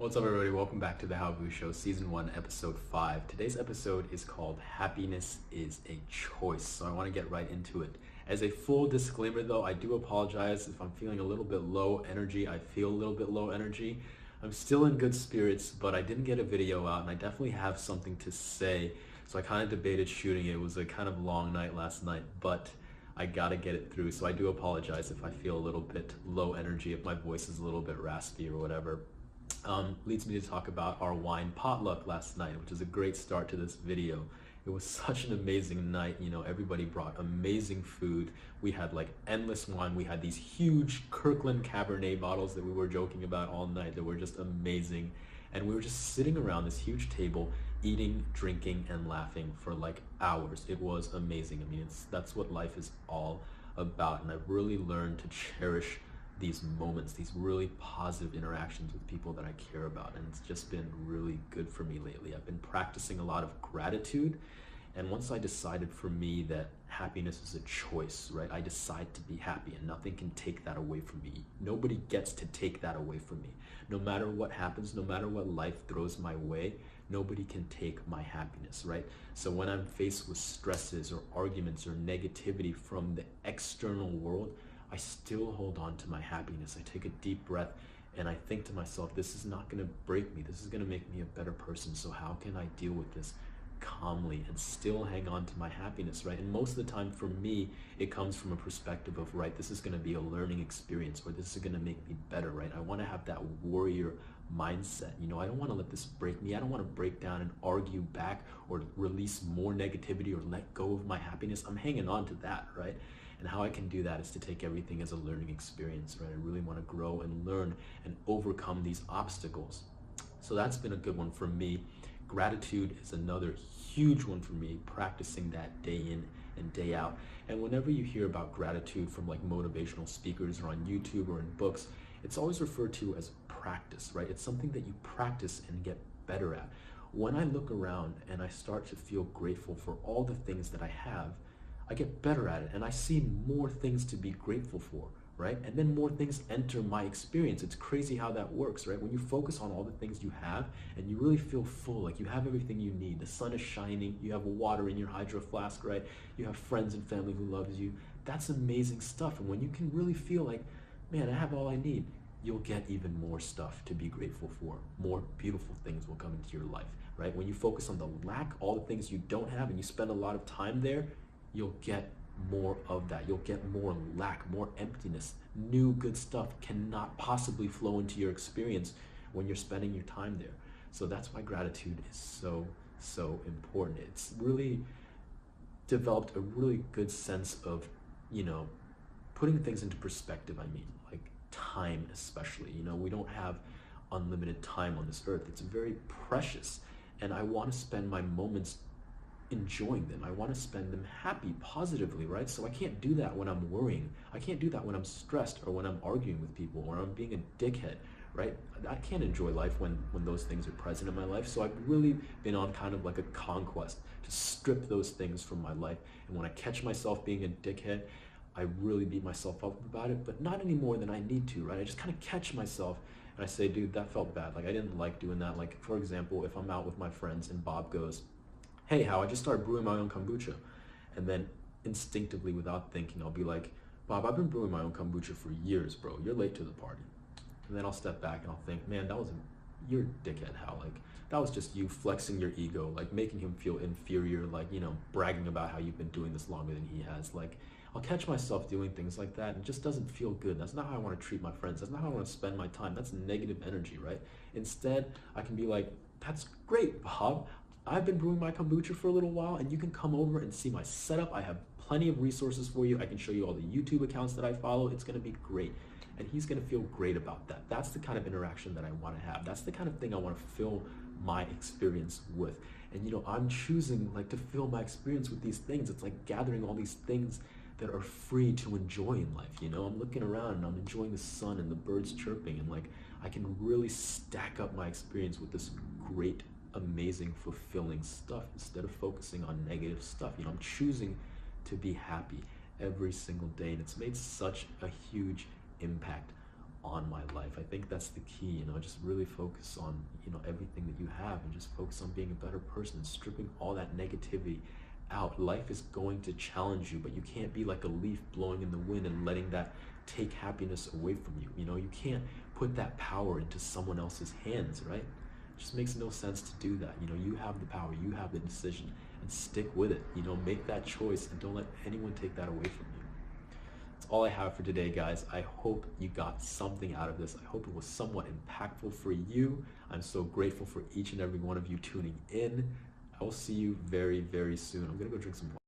What's up, everybody? Welcome back to the How Boo Show, Season 1, Episode 5. Today's episode is called Happiness is a Choice, so I want to get right into it. As a full disclaimer, though, I do apologize if I'm feeling a little bit low energy. I feel a little bit low energy. I'm still in good spirits, but I didn't get a video out, and I definitely have something to say, so I kind of debated shooting it. It was a kind of long night last night, but I gotta get it through, so I do apologize if I feel a little bit low energy, if my voice is a little bit raspy or whatever. Leads me to talk about our wine potluck last night, which is a great start to this video. It was such an amazing night. You know, everybody brought amazing food. We had like endless wine. We had these huge Kirkland Cabernet bottles that we were joking about all night that were just amazing. And we were just sitting around this huge table, eating, drinking, and laughing for like hours. It was amazing. I mean, that's what life is all about. And I've really learned to cherish these moments, these really positive interactions with people that I care about, and it's just been really good for me lately. I've been practicing a lot of gratitude, and once I decided for me that happiness is a choice, right? I decide to be happy, and nothing can take that away from me. Nobody gets to take that away from me. No matter what happens, no matter what life throws my way, nobody can take my happiness, right? So when I'm faced with stresses or arguments or negativity from the external world, I still hold on to my happiness. I take a deep breath and I think to myself, this is not gonna break me. This is gonna make me a better person. So how can I deal with this calmly and still hang on to my happiness, right? And most of the time for me, it comes from a perspective of, right, this is gonna be a learning experience, or this is gonna make me better, right? I wanna have that warrior mindset. You know, I don't wanna let this break me. I don't wanna break down and argue back or release more negativity or let go of my happiness. I'm hanging on to that, right? And how I can do that is to take everything as a learning experience, right? I really want to grow and learn and overcome these obstacles. So that's been a good one for me. Gratitude is another huge one for me, practicing that day in and day out. And whenever you hear about gratitude from like motivational speakers or on YouTube or in books, it's always referred to as practice, right? It's something that you practice and get better at. When I look around and I start to feel grateful for all the things that I have, I get better at it and I see more things to be grateful for, right? And then more things enter my experience. It's crazy how that works, right? When you focus on all the things you have and you really feel full, like you have everything you need. The sun is shining, you have water in your hydro flask, right? You have friends and family who loves you. That's amazing stuff. And when you can really feel like, man, I have all I need, you'll get even more stuff to be grateful for. More beautiful things will come into your life, right? When you focus on the lack, all the things you don't have, and you spend a lot of time there, you'll get more of that. You'll get more lack, more emptiness. New good stuff cannot possibly flow into your experience when you're spending your time there. So that's why gratitude is so important. It's really developed a really good sense of, you know, putting things into perspective. I mean, like time especially. You know, we don't have unlimited time on this earth. It's very precious, and I want to spend my moments enjoying them. I want to spend them happy, positively, right? So I can't do that when I'm worrying. I can't do that when I'm stressed or when I'm arguing with people or I'm being a dickhead, right? I can't enjoy life when those things are present in my life. So I've really been on kind of like a conquest to strip those things from my life. And when I catch myself being a dickhead, I really beat myself up about it, but not any more than I need to, right? I just kind of catch myself and I say, dude, that felt bad. Like I didn't like doing that. Like for example, if I'm out with my friends and Bob goes, hey, Hal, I just started brewing my own kombucha. And then instinctively, without thinking, I'll be like, Bob, I've been brewing my own kombucha for years, bro. You're late to the party. And then I'll step back and I'll think, man, you're a dickhead, Hal. Like, that was just you flexing your ego, like making him feel inferior, like, you know, bragging about how you've been doing this longer than he has. Like, I'll catch myself doing things like that and it just doesn't feel good. That's not how I want to treat my friends. That's not how I want to spend my time. That's negative energy, right? Instead, I can be like, that's great, Bob. I've been brewing my kombucha for a little while and you can come over and see my setup. I have plenty of resources for you. I can show you all the YouTube accounts that I follow. It's gonna be great. And he's gonna feel great about that. That's the kind of interaction that I wanna have. That's the kind of thing I wanna fill my experience with. And you know, I'm choosing like to fill my experience with these things. It's like gathering all these things that are free to enjoy in life. You know, I'm looking around and I'm enjoying the sun and the birds chirping, and like I can really stack up my experience with this great, amazing, fulfilling stuff instead of focusing on negative stuff. You know, I'm choosing to be happy every single day, and it's made such a huge impact on my life. I think that's the key, just really focus on, everything that you have, and just focus on being a better person and stripping all that negativity out. Life is going to challenge you, but you can't be like a leaf blowing in the wind and letting that take happiness away from you. You can't put that power into someone else's hands, right? It just makes no sense to do that. You have the power, you have the decision, and stick with it. Make that choice and don't let anyone take that away from you. That's all I have for today, guys. I hope you got something out of this. I hope it was somewhat impactful for you. I'm so grateful for each and every one of you tuning in. I will see you very, very soon. I'm gonna go drink some water.